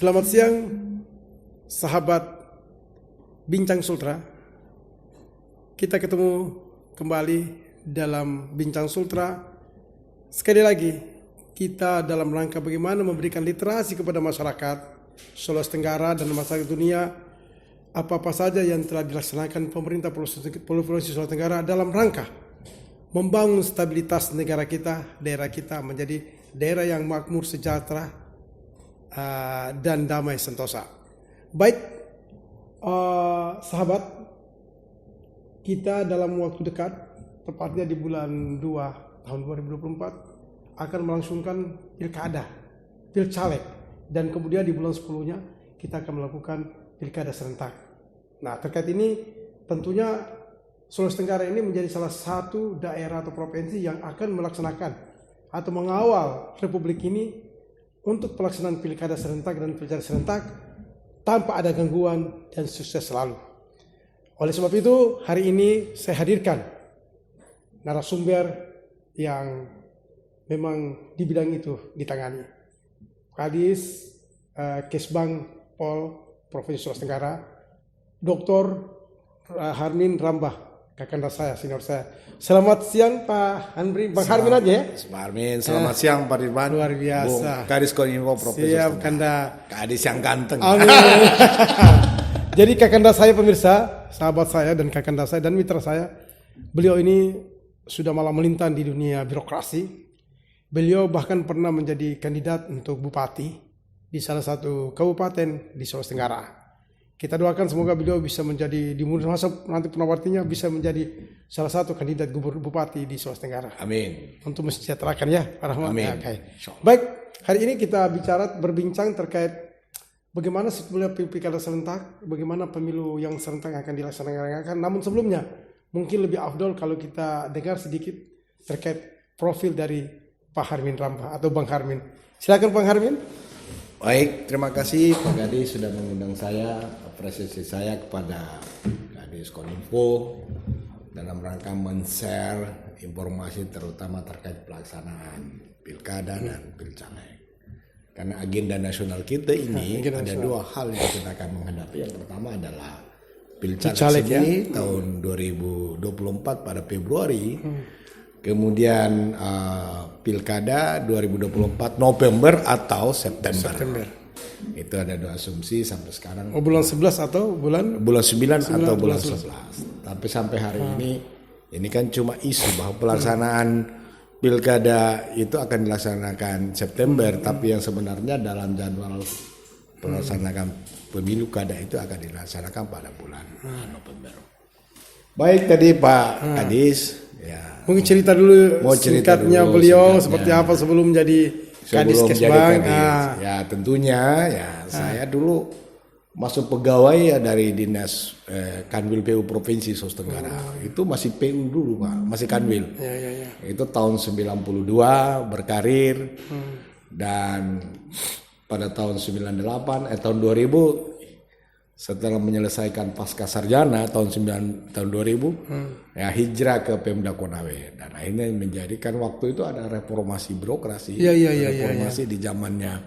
Selamat siang, sahabat Bincang Sultra. Kita ketemu kembali dalam Bincang Sultra. Sekali lagi, kita dalam rangka bagaimana memberikan literasi kepada masyarakat Sulawesi Tenggara dan masyarakat dunia, apa-apa saja yang telah dilaksanakan pemerintah Provinsi Sulawesi Tenggara dalam rangka membangun stabilitas negara kita, daerah kita menjadi daerah yang makmur, sejahtera, dan damai sentosa. Baik, sahabat, kita dalam waktu dekat, tepatnya di bulan 2 tahun 2024, akan melangsungkan pilcaleg, dan kemudian di bulan 10-nya kita akan melakukan pilkada serentak. Nah, terkait ini tentunya Sulawesi Tenggara ini menjadi salah satu daerah atau provinsi yang akan melaksanakan atau mengawal Republik ini untuk pelaksanaan pilkada serentak dan pilkada serentak tanpa ada gangguan dan sukses selalu. Oleh sebab itu, hari ini saya hadirkan narasumber yang memang di bidang itu ditangani. Kadis Kesbang Pol Provinsi Sulawesi Tenggara, Dr. Harmin Rambah, kakanda saya, senior saya. Selamat siang Pak Hanbri, Bang Harmin aja ya. Pak Harmin, selamat siang Pak Ridwan. Luar biasa. Kadis Koninfo Provinsi. Siap, Kanda. Kadis yang ganteng. Amin. Jadi kakanda saya pemirsa, sahabat saya dan kakanda saya dan mitra saya, beliau ini sudah malang melintang di dunia birokrasi. Beliau bahkan pernah menjadi kandidat untuk bupati di salah satu kabupaten di Sulawesi Tenggara. Kita doakan semoga beliau bisa menjadi di masa nanti penawartinya bisa menjadi salah satu kandidat gubernur bupati di Sulawesi Tenggara. Amin. Untuk mensejahterakan ya, Pak Rahmat. Amin. Okay. Baik, hari ini kita berbincang terkait bagaimana sebelum pilkada serentak, bagaimana pemilu yang serentak akan dilaksanakan. Namun sebelumnya, mungkin lebih afdol kalau kita dengar sedikit terkait profil dari Pak Harmin Rambah atau Bang Harmin. Silakan Bang Harmin. Baik, terima kasih Pak Kadis sudah mengundang saya, apresiasi saya kepada Kadis Koninfo dalam rangka men-share informasi terutama terkait pelaksanaan pilkada dan pilcaleg. Karena agenda nasional kita ini ada dua hal yang kita akan menghadapi. Yang pertama adalah pilcaleg sendiri tahun 2024 pada Februari. Kemudian pilkada 2024 November atau September. Itu ada dua asumsi sampai sekarang. Oh, bulan 11 atau bulan 9 atau bulan 11. Tapi sampai hari ini kan cuma isu bahwa pelaksanaan pilkada itu akan dilaksanakan September, tapi yang sebenarnya dalam jadwal pelaksanaan pemilu kada itu akan dilaksanakan pada bulan November. Baik tadi Pak Kadis. Ya, mungkin cerita dulu singkatnya beliau seperti apa sebelum jadi Kadis Kesbang. Ya tentunya ya saya dulu masuk pegawai ya dari dinas Kanwil PU Provinsi Sulawesi Tenggara. Itu masih PU dulu Pak, masih Kanwil. Ya. Itu tahun 92 berkarir dan pada tahun 98 tahun 2000 setelah menyelesaikan pasca sarjana tahun 2000 ya hijrah ke Pemda Konawe dan akhirnya menjadikan waktu itu ada reformasi birokrasi reformasi di zamannya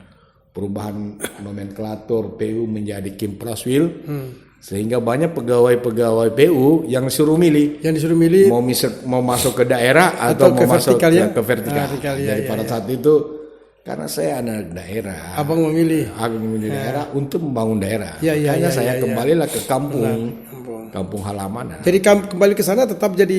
perubahan nomenklatur PU menjadi Kim Praswil sehingga banyak pegawai-pegawai PU yang disuruh milih mau masuk ke daerah atau mau masuk ke vertikal. Jadi pada saat itu karena saya anak daerah, Abang memilih daerah untuk membangun daerah. Makanya saya kembalilah ke kampung halaman. Jadi kembali ke sana tetap jadi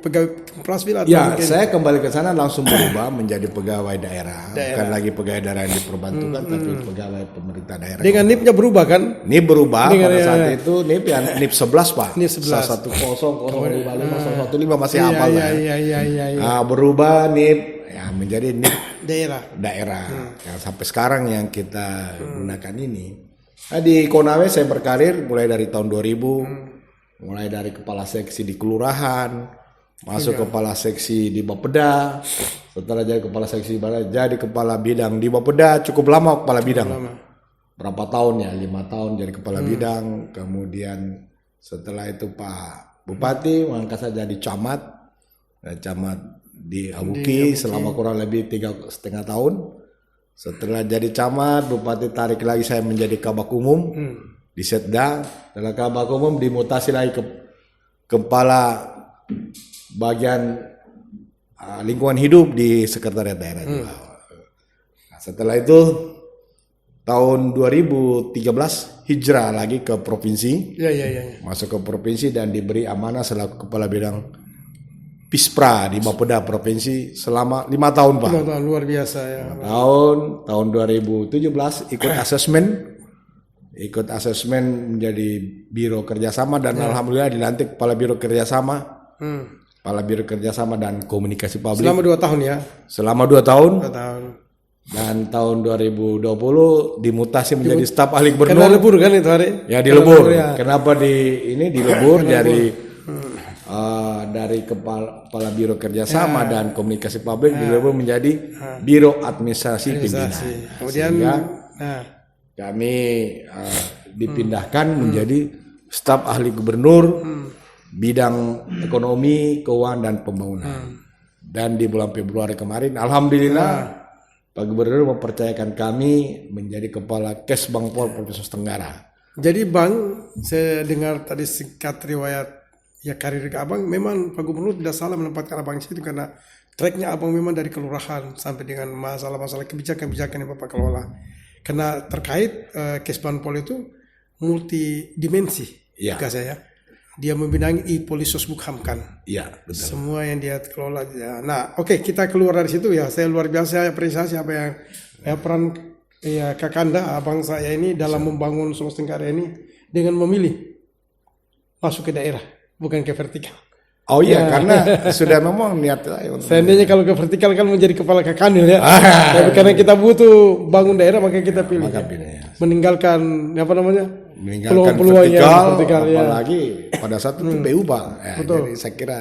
pegawai Praswil atau saya kembali ke sana langsung berubah menjadi pegawai daerah. Bukan lagi pegawai daerah yang diperbantukan, tapi pegawai pemerintah daerah. Dengan NIP-nya berubah kan? NIP berubah pada saat itu NIP ya NIP 11 Pak. NIP 11. 10055 masih hafal lah. Iya. Berubah NIP ya menjadi NIP daerah yang sampai sekarang yang kita gunakan ini. Nah, di Konawe saya berkarir mulai dari tahun 2000, mulai dari kepala seksi di kelurahan, masuk kepala seksi di Bapeda, setelah jadi kepala seksi jadi kepala bidang di Bapeda, cukup lama kepala bidang. Berapa tahun ya? 5 tahun jadi kepala bidang, kemudian setelah itu Pak Bupati mengangkat saya jadi camat di Abuki selama kurang lebih 3,5 tahun. Setelah jadi camat, bupati tarik lagi saya menjadi kabak umum di Setda. Setelah kabak umum dimutasi lagi ke kepala bagian lingkungan hidup di sekretariat daerah juga. Nah, setelah itu tahun 2013 hijrah lagi ke provinsi. Masuk ke provinsi dan diberi amanah selaku kepala bidang Pispra di Bapeda provinsi selama 5 tahun, Pak. 5 tahun luar biasa ya. Tahun 2017 ikut asesmen menjadi biro kerjasama dan alhamdulillah dilantik kepala biro kerjasama. Kepala biro kerjasama dan komunikasi publik. Selama 2 tahun ya. Selama 2 tahun. 2 tahun. Dan tahun 2020 dimutasi menjadi staf ahli gubernur. Karena lebur kan itu hari? Ya dilebur. Ya. Kenapa dilebur dari kepala biro kerjasama dan komunikasi publik dilebur menjadi biro administrasi pimpinan. Kemudian kami dipindahkan menjadi staf ahli gubernur bidang ekonomi, keuangan dan pembangunan. Dan di bulan Februari kemarin, alhamdulillah Pak Gubernur mempercayakan kami menjadi kepala Kesbangpol Provinsi Tenggara. Jadi Bang, saya dengar tadi singkat riwayat ya karir ke Abang, memang Pak Gubernur tidak salah menempatkan Abang di situ karena tracknya Abang memang dari kelurahan sampai dengan masalah-masalah kebijakan-kebijakan yang Bapak kelola. Karena terkait Kesbangpol itu multidimensi, tugas saya. Dia membidangi Polisos Bukham kan. Iya, betul. Semua yang dia kelola. Ya. Nah, oke, kita keluar dari situ ya. Saya luar biasa apresiasi apa yang peran Kakanda, abang saya ini dalam membangun Sulawesi Tenggara ini dengan memilih masuk ke daerah, bukan ke vertikal. Oh iya, karena sudah memang niat saya. Seandainya kalau ke vertikal kan menjadi kepala Kakandil ya. Tapi karena kita butuh bangun daerah maka kita pilih. Meninggalkan apa namanya? Meninggalkan vertikal, apalagi pada saat itu PU Pak. Ya, betul. Jadi saya kira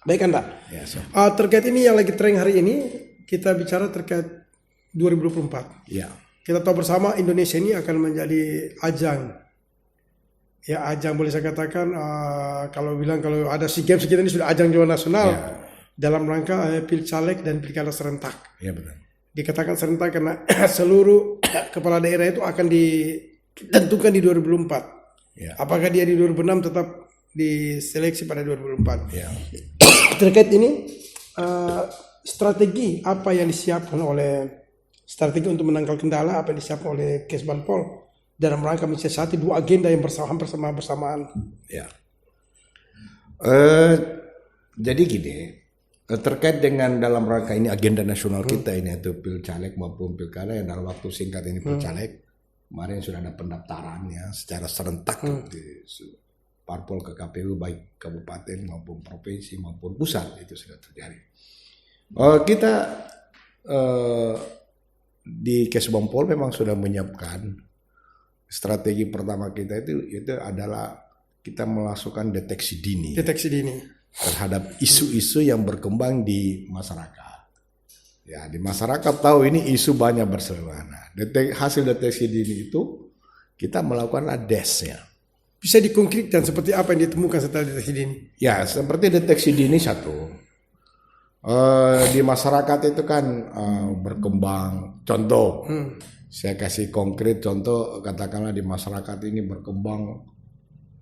baik kan Pak? Ya, terkait ini yang lagi tren hari ini kita bicara terkait 2024. Ya. Kita tahu bersama Indonesia ini akan menjadi ajang. Ya ajang boleh saya katakan kalau ada SEA Games kita ini sudah ajang juara nasional dalam rangka pilcaleg dan pilkada serentak. Iya benar. Dikatakan serentak karena seluruh kepala daerah itu akan ditentukan di 2024. Ya. Apakah dia di 2006 tetap diseleksi pada 2024? Ya. Terkait ini strategi apa yang disiapkan strategi untuk menangkal kendala apa yang disiapkan oleh Kesbangpol dalam rangka mensiasati 2 agenda yang bersamaan. Ya. Jadi gini, terkait dengan dalam rangka ini agenda nasional kita ini yaitu pilcaleg maupun pilkada yang dalam waktu singkat ini pilcaleg kemarin sudah ada pendaftarannya secara serentak di parpol ke KPU baik kabupaten maupun provinsi maupun pusat itu sudah terjadi. Kita di Kesbangpol memang sudah menyiapkan strategi pertama kita itu adalah kita melakukan deteksi dini terhadap isu-isu yang berkembang di masyarakat. Ya, di masyarakat tahu ini isu banyak berseliweran. Hasil deteksi dini itu kita melakukan DES-nya. Bisa dikonkretkan seperti apa yang ditemukan setelah deteksi dini? Ya, seperti deteksi dini satu. Di masyarakat itu kan berkembang. Contoh. Saya kasih konkret contoh, katakanlah di masyarakat ini berkembang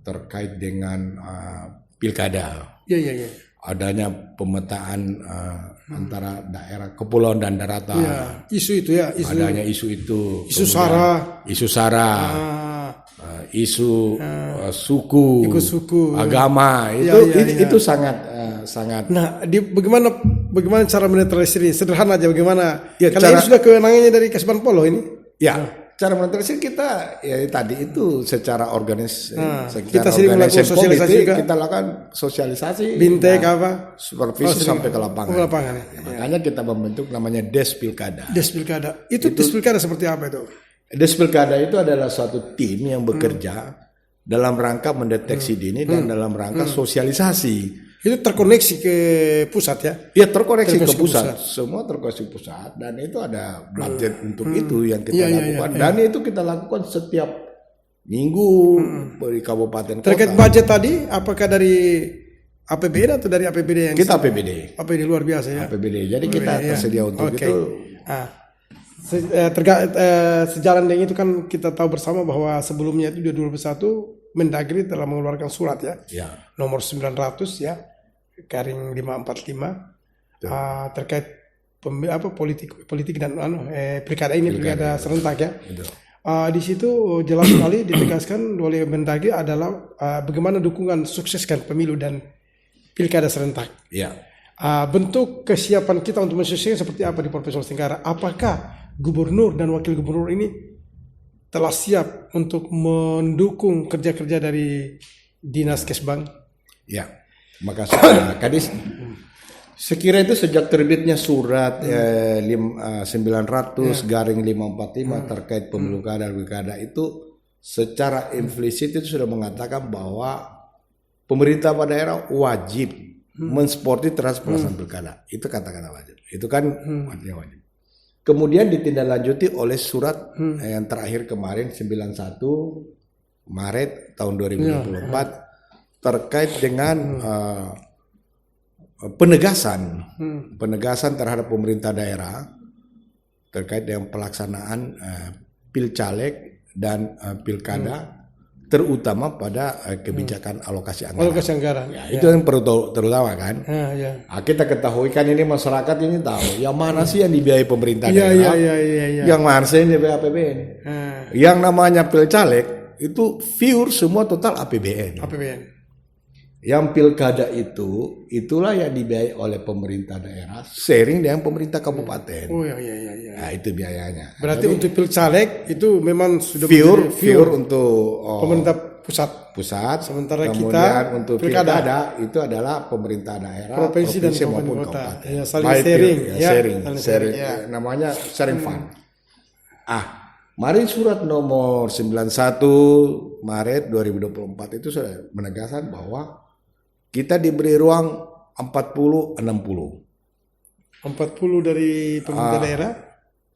terkait dengan pilkada. Iya. Adanya pemetaan antara daerah kepulauan dan daratan. Ya, isu itu ya. Adanya isu itu. Isu SARA. Isu suku, agama. Itu sangat. Nah, bagaimana cara menetralisir ini? Sederhana aja bagaimana? Ya, karena ini sudah kewenangannya dari Kesbangpol ini. Ya, cara menetralisir kita ya tadi itu secara kita sering melakukan sosialisasi juga. Kita lakukan sosialisasi. Bintek supervisi sampai ke lapangan. Ya. Makanya kita membentuk namanya Des Pilkada. Des Pilkada. Itu Des Pilkada seperti apa itu? Des Pilkada itu adalah suatu tim yang bekerja dalam rangka mendeteksi dini dan dalam rangka sosialisasi. Itu terkoneksi ke pusat ya? Iya, terkoneksi ke pusat. Semua terkoneksi pusat dan itu ada budget untuk itu yang kita lakukan. Dan itu kita lakukan setiap minggu di kabupaten kota. Terkait budget tadi, apakah dari APBD atau dari APBD yang kita APBD? APBD luar biasa ya. APBD. Jadi kita tersedia untuk itu. Sejalan dengan itu kan kita tahu bersama bahwa sebelumnya itu 2021 Mendagri telah mengeluarkan surat ya, nomor 900 ya, garing 545 terkait politik dan pilkada ini, pilkada serentak ya. Di situ jelas sekali ditegaskan oleh Mendagri adalah bagaimana dukungan sukseskan pemilu dan pilkada serentak. Bentuk kesiapan kita untuk mensukseskan seperti apa di Provinsi Sulawesi Tenggara? Apakah gubernur dan wakil gubernur ini telah siap untuk mendukung kerja-kerja dari Dinas Kesbang? Ya, makasih Pak Kadis. Sekira itu sejak terbitnya surat 900 garing 545 terkait pemilu kada dan pilkada itu secara implisit itu sudah mengatakan bahwa pemerintah pada daerah wajib mensupport terhadap pelaksanaan pilkada. Itu kata-kata wajib. Itu kan artinya wajib. Kemudian ditindaklanjuti oleh surat yang terakhir kemarin 91 Maret tahun 2024 terkait dengan penegasan terhadap pemerintah daerah terkait dengan pelaksanaan pilcaleg dan pilkada terutama pada kebijakan alokasi anggaran. Alokasi anggaran. Itu yang perlu terutama kan. Kita ketahui kan ini masyarakat ini tahu yang mana sih yang dibiayai pemerintah daerah, yang mana sih yang dibiayai APBN. Yang namanya pilcaleg itu pure semua total APBN. Yang pilkada itulah yang dibiayai oleh pemerintah daerah, sharing dengan pemerintah kabupaten. Nah, itu biayanya. Berarti untuk pilcaleg itu memang sudah pure untuk pemerintah pusat. Sementara kita untuk pilkada itu adalah pemerintah daerah, provinsi dan maupun kota. kabupaten. Saling sharing. Namanya sharing fund. Mari surat nomor 91 Maret 2024 itu sudah menegaskan bahwa kita diberi ruang 40-60. 40 dari pemerintah daerah?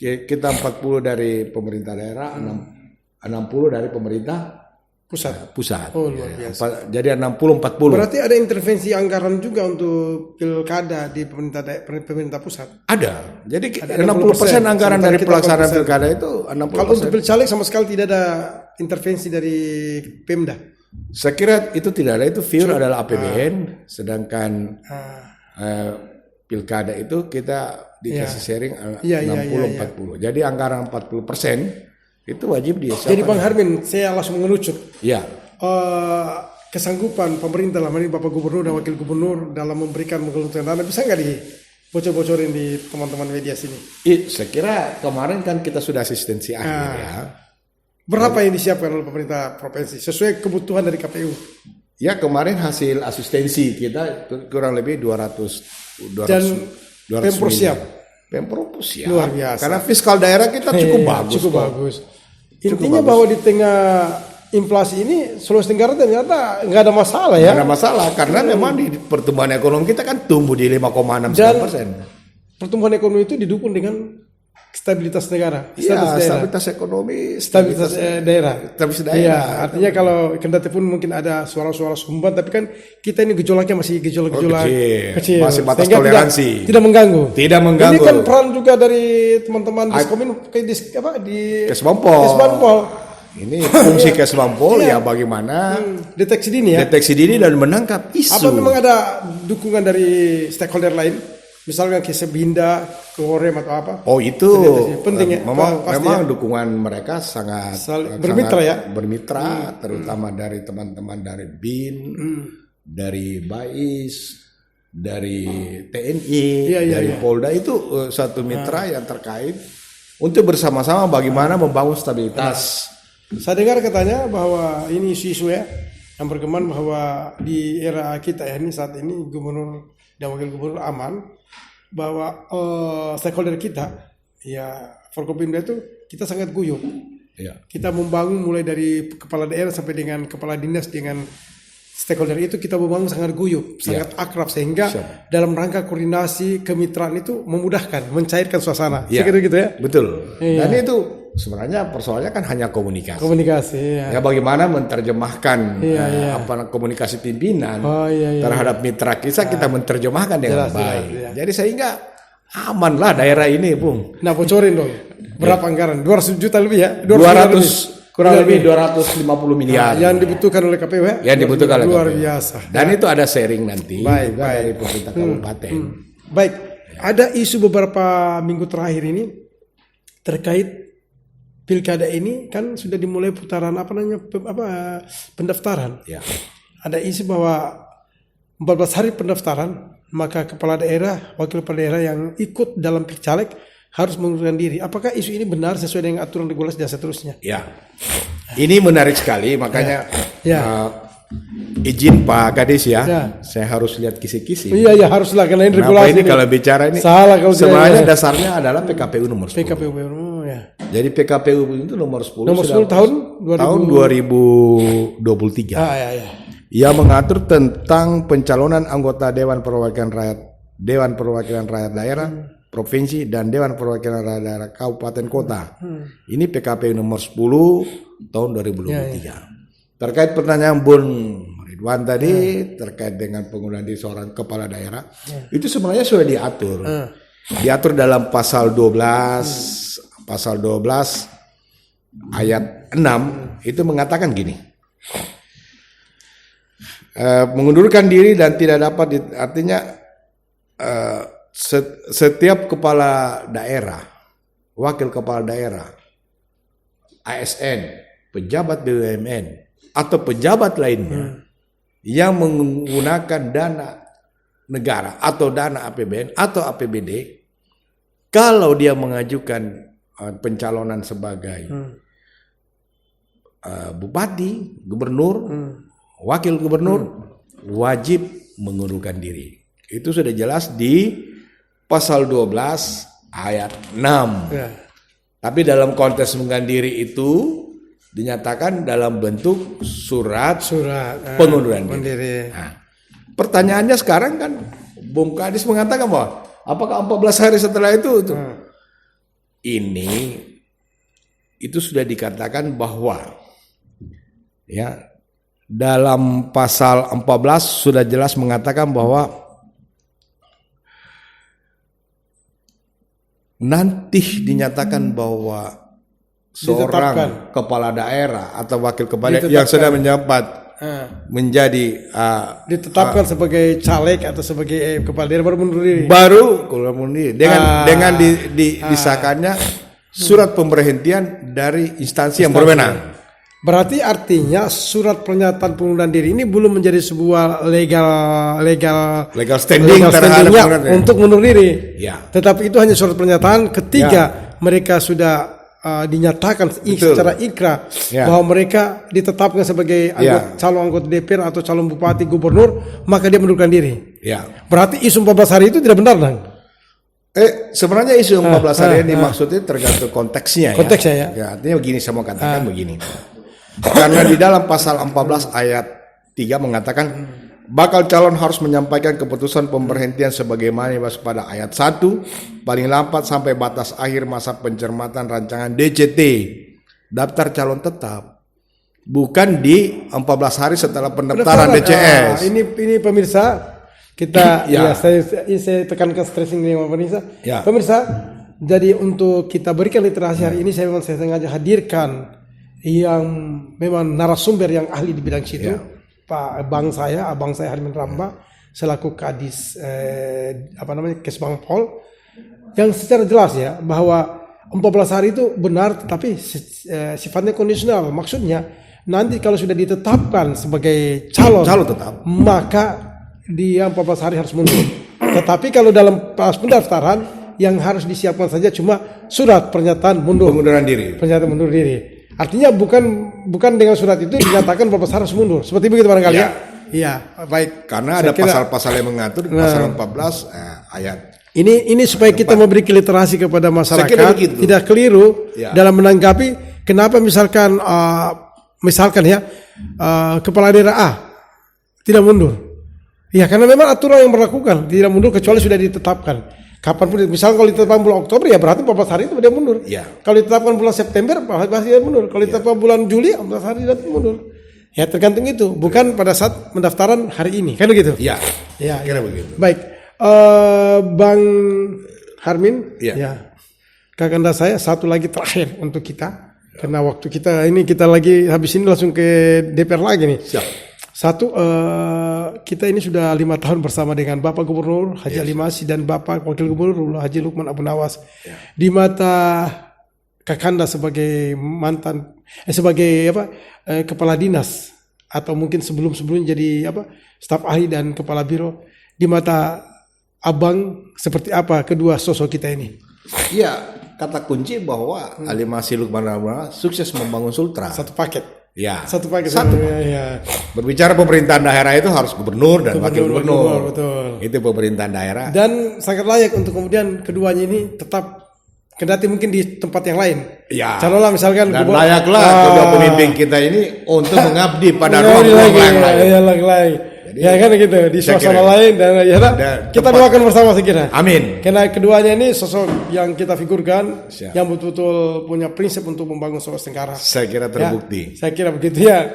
Kita 40 dari pemerintah daerah, 60 dari pemerintah pusat. Oh, luar biasa. Jadi 60-40. Berarti ada intervensi anggaran juga untuk pilkada di pemerintah pusat? Ada. Jadi 60% anggaran dari pelaksanaan pilkada itu 60%. Kalau untuk pilcaleg sama sekali tidak ada intervensi dari Pemda? Saya kira itu tidak ada, itu pure adalah APBN, sedangkan pilkada itu kita dikasih sharing 60-40. Jadi anggaran 40% itu wajib disiapkan. Jadi Bang Harmin, saya langsung mengerucut. Kesanggupan pemerintah lah, Bapak Gubernur dan Wakil Gubernur dalam memberikan menggelontorkan dana, bisa nggak dibocor-bocorin di teman-teman media sini? Saya kira kemarin kan kita sudah asistensi akhir ya. Berapa yang disiapkan oleh pemerintah provinsi sesuai kebutuhan dari KPU? Ya, kemarin hasil asistensi kita kurang lebih 200 dan Pemprov siap. Pemprov siap. Luar biasa. Karena fiskal daerah kita cukup bagus. Intinya bahwa di tengah inflasi ini Sulawesi Tenggara ternyata nggak ada masalah ya. Nggak ada masalah karena memang di pertumbuhan ekonomi kita kan tumbuh di 5,6%. Pertumbuhan ekonomi itu didukung dengan stabilitas negara, stabilitas ekonomi, stabilitas daerah. Iya, artinya kalau kendati pun mungkin ada suara-suara sumbat, tapi kan kita ini gejolaknya masih gejolak kecil, masih batas toleransi, tidak mengganggu. Ini kan peran juga dari teman-teman Diskomin di Kesbangpol. Ini fungsi Kesbangpol ya bagaimana deteksi dini dan menangkap isu. Apa memang ada dukungan dari stakeholder lain? Misalnya ke Sebinda, ke Horem atau apa? Oh itu penting ya. Memang dukungan mereka sangat bermitra, terutama dari teman-teman dari BIN, dari BAIS, dari TNI, dari Polda itu satu mitra yang terkait untuk bersama-sama bagaimana membangun stabilitas. Saya dengar katanya bahwa ini isu-isu ya yang berkembang bahwa di era kita ya ini saat ini gubernur dan wakil gubernur aman, bahwa stakeholder kita ya Forkopimda itu kita sangat guyup. Kita membangun mulai dari kepala daerah sampai dengan kepala dinas dengan stakeholder itu kita membangun sangat guyup, sangat akrab sehingga dalam rangka koordinasi kemitraan itu memudahkan, mencairkan suasana. Gitu ya. Betul. Dan itu sebenarnya persoalannya kan hanya komunikasi. Ya bagaimana menerjemahkan komunikasi pimpinan terhadap mitra kita menerjemahkan dengan baik. Jadi sehingga aman lah daerah ini, Bung. Nah, bocorin dong. Berapa anggaran? 200 juta lebih ya? 200 kurang lebih 250 miliar. Yang dibutuhkan oleh KPU ya? Yang dibutuhkan oleh luar KPU. biasa. Dan itu ada sharing nanti Baik. dari pemerintah kabupaten. Baik, ada isu beberapa minggu terakhir ini terkait pilkada ini kan sudah dimulai putaran pendaftaran. Ya. Ada isu bahwa 14 hari pendaftaran, maka kepala daerah, wakil kepala daerah yang ikut dalam pilcaleg harus mengundurkan diri. Apakah isu ini benar sesuai dengan aturan regulasi dan seterusnya? Ya, ini menarik sekali, makanya Ya. izin Pak Kades ya, Ya. saya harus lihat kisi-kisi. Iya, haruslah karena ini Kenapa regulasi. ini kalau bicara ini salah kalau sebenarnya dasarnya adalah PKPU nomor 10. PKPU ya. Jadi PKPU itu nomor 10 Nomor 10 sudah tahun tahun 2023. Ya. Ia mengatur tentang pencalonan anggota Dewan Perwakilan Rakyat Daerah, Provinsi, dan Dewan Perwakilan Rakyat Daerah Kabupaten Kota. Ini PKPU nomor 10 tahun 2023. Terkait pertanyaan Bun Ridwan tadi terkait dengan penggunaan diri seorang kepala daerah, itu sebenarnya sudah diatur. Diatur dalam pasal 12 ayat 6 itu mengatakan gini. Mengundurkan diri dan tidak dapat artinya setiap kepala daerah, wakil kepala daerah, ASN, pejabat BUMN atau pejabat lainnya yang menggunakan dana negara atau dana APBN atau APBD, kalau dia mengajukan pencalonan sebagai bupati, gubernur, wakil gubernur, wajib mengundurkan diri. Itu sudah jelas di pasal 12 ayat 6. Ya. Tapi dalam konteks mengundurkan diri itu dinyatakan dalam bentuk surat pengunduran diri. Nah, pertanyaannya sekarang kan Bung Kadis mengatakan bahwa apakah 14 hari setelah itu ini itu sudah dikatakan bahwa ya dalam pasal 14 sudah jelas mengatakan bahwa nanti dinyatakan bahwa seorang kepala daerah atau wakil kepala yang sudah menjabat menjadi ditetapkan sebagai caleg atau sebagai kepala daerah baru mundur diri. Dengan disahkannya surat pemberhentian dari instansi yang berwenang. Berarti artinya surat pernyataan pengunduran diri ini belum menjadi sebuah legal standing untuk mundur diri. Ya. Tetapi itu hanya surat pernyataan ketika mereka sudah dinyatakan secara ikrar bahwa mereka ditetapkan sebagai calon anggota DPR atau calon bupati, gubernur, maka dia mundurkan diri. Ya. Berarti isu 14 hari itu tidak benar, Bang? Sebenarnya isu 14 hari ini maksudnya tergantung konteksnya. Konteksnya ya. Artinya begini, saya mau katakan begini. Karena di dalam pasal 14 ayat 3 mengatakan bakal calon harus menyampaikan keputusan pemberhentian sebagaimana dibahas pada ayat 1 paling lambat sampai batas akhir masa pencermatan rancangan DCT daftar calon tetap, bukan di 14 hari setelah pendaftaran DCS. Ini pemirsa kita saya tekankan stressing dengan pemirsa. Pemirsa, jadi untuk kita berikan literasi hari ini saya sengaja hadirkan yang memang narasumber yang ahli di bidang situ, Pak abang saya Harmin Ramba selaku Kadis Kesbangpol, yang secara jelas ya bahwa 14 hari itu benar tetapi sifatnya kondisional. Maksudnya nanti kalau sudah ditetapkan sebagai calon tetap, maka dia 14 hari harus mundur. Tetapi kalau dalam pas pendaftaran yang harus disiapkan saja cuma surat pernyataan pengunduran diri. Pernyataan mundur diri. Artinya bukan dengan surat itu dinyatakan bahwa harus mundur. Seperti begitu barangkali ya. Iya, baik. Karena ada pasal-pasal yang mengatur pasal 14 ayat. Ini supaya kita memberi literasi kepada masyarakat, tidak keliru dalam menanggapi kenapa misalkan kepala daerah A tidak mundur. Ya, karena memang aturan yang berlakukan tidak mundur kecuali sudah ditetapkan. Kapanpun, misalnya kalau ditetapkan bulan Oktober ya berarti 14 hari itu dia mundur. Kalau ditetapkan bulan September pasti dia mundur. Kalau ditetapkan bulan Juli 14 hari dia mundur. Ya tergantung itu, bukan pada saat pendaftaran hari ini, kan begitu? Iya. Kira begitu. Baik, Bang Harmin, Iya. ya. Kakanda saya satu lagi terakhir untuk kita, karena waktu kita lagi habis ini langsung ke DPR lagi nih. Siap. Satu, kita ini sudah 5 tahun bersama dengan Bapak Gubernur Haji Ali Masih dan Bapak Wakil Gubernur Haji Lukman Abu Nawas. Di mata Kakanda sebagai sebagai kepala dinas atau mungkin sebelumnya jadi staf ahli dan kepala biro, di mata Abang seperti apa kedua sosok kita ini? Iya, kata kunci bahwa Ali Masih Lukman Abu Nawas sukses membangun Sultra. Satu paket. Ya. Satu paket. Satu. Ya. Berbicara pemerintahan daerah itu harus gubernur dan wakil gubernur. Betul. Itu pemerintahan daerah. Dan sangat layak untuk kemudian keduanya ini tetap kendati mungkin di tempat yang lain. Ya. Calonlah misalkan dan layaklah kedua pemimpin kita ini untuk mengabdi pada ruang-ruang yang lain. Jadi, ya kan gitu di suasana lain dan kita doakan bersama sekira. Amin. Karena keduanya ini sosok yang kita figurkan yang betul-betul punya prinsip untuk membangun Sulawesi Tenggara. Saya kira terbukti. Ya, saya kira begitu ya.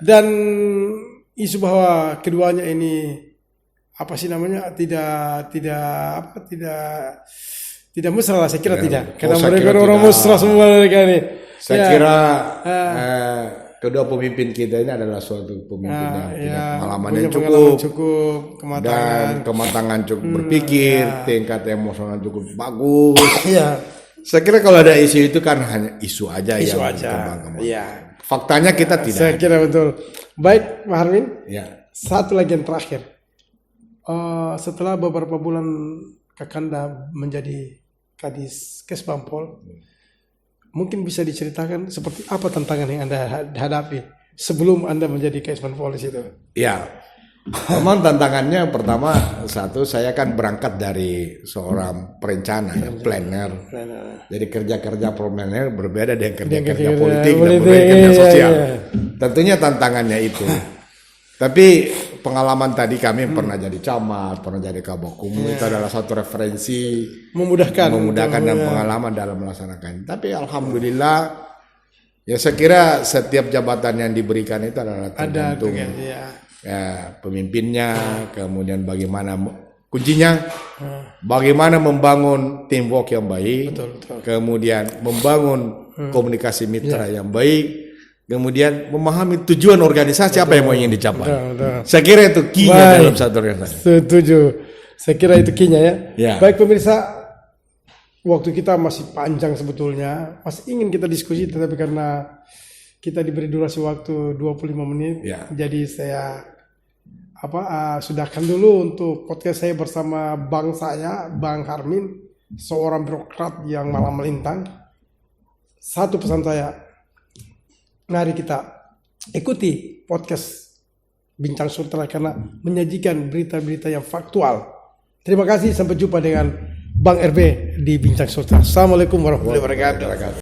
Dan isu bahwa keduanya ini tidak mesra lah, saya kira tidak. Karena mereka orang mesra semua mereka ini. Saya kira kedua pemimpin kita ini adalah suatu pemimpin yang punya pengalaman yang cukup, dan kematangan cukup berpikir, tingkat emosional cukup bagus. Saya kira kalau ada isu itu kan hanya isu aja yang berkembang. Faktanya kita tidak. Saya kira betul. Baik, Pak Harmin. Ya. Satu lagi yang terakhir. Setelah beberapa bulan Kakanda menjadi Kadis Kesbangpol, mungkin bisa diceritakan seperti apa tantangan yang Anda hadapi sebelum Anda menjadi Kesbangpol di situ? Ya, memang tantangannya pertama saya kan berangkat dari seorang perencana, planner. Jadi kerja planner berbeda dengan kerja politik dan kerja sosial. Tentunya tantangannya itu. Tapi pengalaman tadi kami pernah jadi camat, pernah jadi kabak umum, itu adalah satu referensi memudahkan dan pengalaman dalam melaksanakan. Tapi alhamdulillah, ya saya kira setiap jabatan yang diberikan itu adalah tergantung pemimpinnya, kemudian bagaimana kuncinya, bagaimana membangun teamwork yang baik, kemudian membangun komunikasi mitra yang baik. Kemudian memahami tujuan organisasi apa yang mau ingin dicapai. Saya kira itu key-nya dalam satu organisasi. Setuju. Saya kira itu key-nya ya. Baik pemirsa, waktu kita masih panjang sebetulnya. Masih ingin kita diskusi, tetapi karena kita diberi durasi waktu 25 menit. Jadi saya sudahkan dulu untuk podcast saya bersama Bang Harmin, seorang birokrat yang malang melintang. Satu pesan saya. Mari kita ikuti podcast Bincang Sultra karena menyajikan berita-berita yang faktual. Terima kasih, sampai jumpa dengan Bang RB di Bincang Sultra. Assalamualaikum warahmatullahi wabarakatuh.